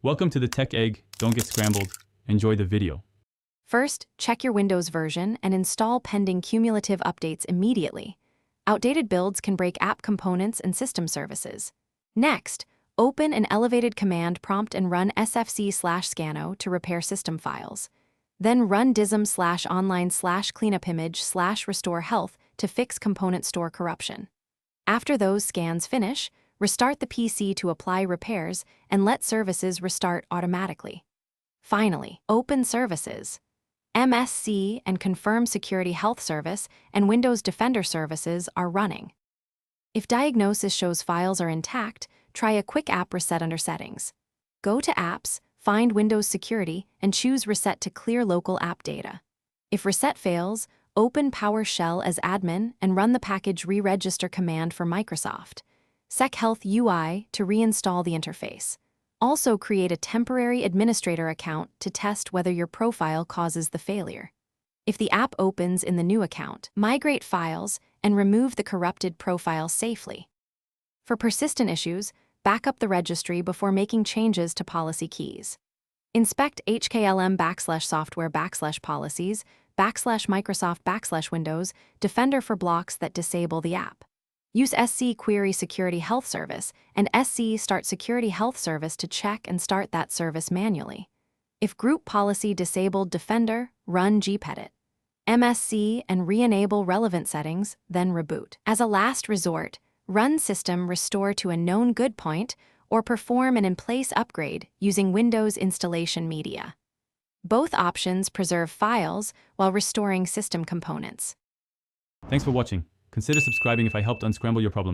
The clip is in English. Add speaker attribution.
Speaker 1: Welcome to the Tech Egg. Don't get scrambled. Enjoy the video.
Speaker 2: First, check your Windows version and install pending cumulative updates immediately. Outdated builds can break app components and system services. Next, open an elevated command prompt and run sfc/scano to repair system files. Then run dism/online/cleanupimage/restore health to fix component store corruption. After those scans finish, restart the PC to apply repairs and let services restart automatically. Finally, open services. MSC and Confirm Security Health Service and Windows Defender services are running. If diagnosis shows files are intact, try a quick app reset under Settings. Go to Apps, find Windows Security, and choose Reset to clear local app data. If reset fails, open PowerShell as admin and run the package re-register command for Microsoft. SecHealth UI to reinstall the interface. Also create a temporary administrator account to test whether your profile causes the failure. If the app opens in the new account, migrate files and remove the corrupted profile safely. For persistent issues, back up the registry before making changes to policy keys. Inspect HKLM/software/policies/Microsoft/Windows Defender for blocks that disable the app. Use SC Query Security Health Service and SC Start Security Health Service to check and start that service manually. If Group Policy disabled Defender, run gpedit. MSC and re-enable relevant settings, then reboot. As a last resort, run System Restore to a known good point or perform an in-place upgrade using Windows Installation Media. Both options preserve files while restoring system components.
Speaker 1: Thanks for watching. Consider subscribing if I helped unscramble your problems.